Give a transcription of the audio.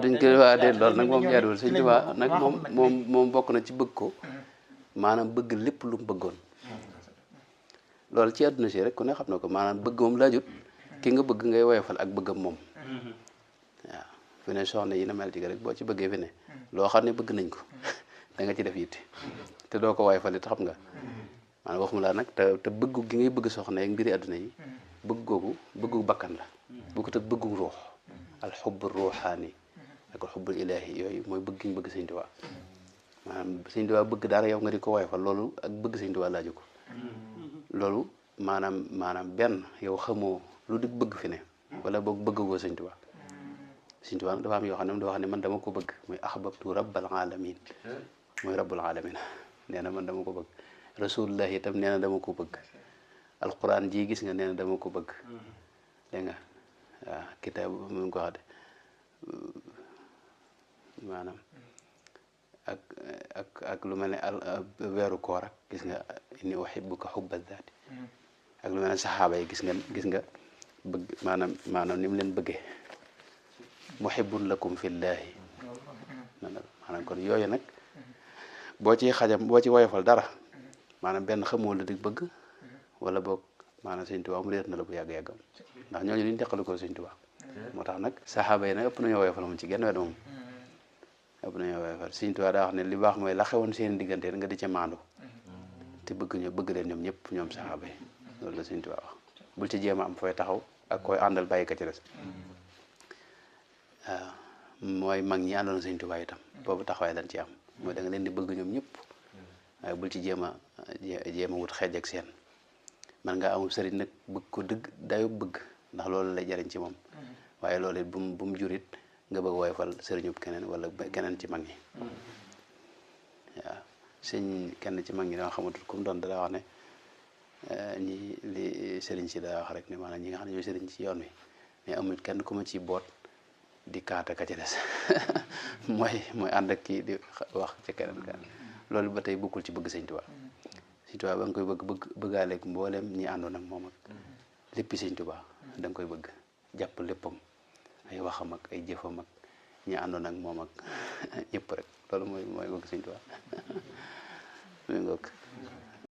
duñ ko waa de loolu nag moom jaaduwul Sëñ Tuubaa nag moom bokk na ci bëgg ko maanaam bëgg lépp lu mu bëggoon loolu ci àdduna si rek ku ne xam na ko maanaam bëgg moom laajut ki nga bëgg ngay woyofal ak bëggam moom waaw fi ne soxna yi na mel ci rek boo ci bëggee fi ne loo xam ne bëgg nañ ko da nga ci def yitte te doo ko woyofal it xam nga maanaam waxuma laa nag te bëggu gi ngay bëgg soxna yeeg mbiri àdduna yi bëgg googu bëggu bakkan la bu ko teg bëggu ruux alxubb ruuxaani ak alxubbul ilaahi yooyu mooy bëgg ñu bëgg Sëñ Tuubaa maanaam Sëñ Tuubaa bëgg dara yow nga di ko woyofal loolu ak bëgg Sëñ Tuubaa laaju ko loolu maanaam benn yow xamoo lu di bëgg fi ne wala boog bëggagoo Sëñ Tuubaa Sëñ Tuubaa dafa am yoo xam ne dafa wax ne man dama ko bëgg muy ahbabtu rabbal alamin mooy rabbul alamin nee na man dama ko bëgg rasulullah itam nee na dama ko bëgg alquran ji gis nga nee na dama ko bëgg dégg nga waaw kitaab mu ngi ko wax de maanaam ak lu mel ne weeru koor ak gis nga inni uhibbuka hubba zaati ak lu mel ne saxaaba yi gis nga bëgg maanaam ni mu leen bëggee muhibbun lakum fillahi maanaam kon yooyu nag boo ci xajam boo ci woyofal dara maanaam benn xamoo la di bëgg wala boog maanaam Sëñ Tuubaa mu réer na la bu yàgg-yàggam ndax ñooñu liñ teqalu ko Sëñ Tuubaa moo tax nag saxaaba yi nag ëpp nañoo woyofal moom ci genn wet moom ëpp nañoo woyofal Sëñ Tuubaa daa wax ne li baax mooy la xewoon seen diggante nga di ca maandu te bëgg leen ñoom ñëpp ñoom saxaaba yi loolu la Sëñ Tuubaa wax bul ci jéem a am fooy taxaw ak koy àndal bàyyi ka ci des waaw mooy mag ñi àndoon Sëñ Tuubaa itam boobu taxawaay lañ ci am mooy da nga leen di bëgg ñoom ñëpp waaye bul ci jéem a wut xeej ak seen man nga amul sëriñ nag bëgg ko dëgg dayu bëgg ndax loolu lay jariñ ci moom waaye loolu it bu mu jurit nga bëgg woyofal sëriñub keneen wala keneen ci mag ñi waaw kenn ci mag ñi dama xamatul comme doon daa wax ne li sëriñ si daa wax rek ne maanaam ñi nga xam ne ñooy sëriñ ci yoon wi mais amul kenn ku ma ciy boot di kaata ka ci des mooy ànd ak kii di wax ci keneen loolu ba tey bokkul ci bëgg Sëñ Tuubaa Sëñ Tuubaa ba nga koy bëggaaleeg mboolem ñi àndoon ak moom ak léppi Sëñ Tuubaa da nga koy bëgg jàpp léppam ay waxam ak ay jëfam ak ñi àndoon ak moom ak ñëpp rek loolu mooy bëgg Sëñ Tuubaa muy ngoog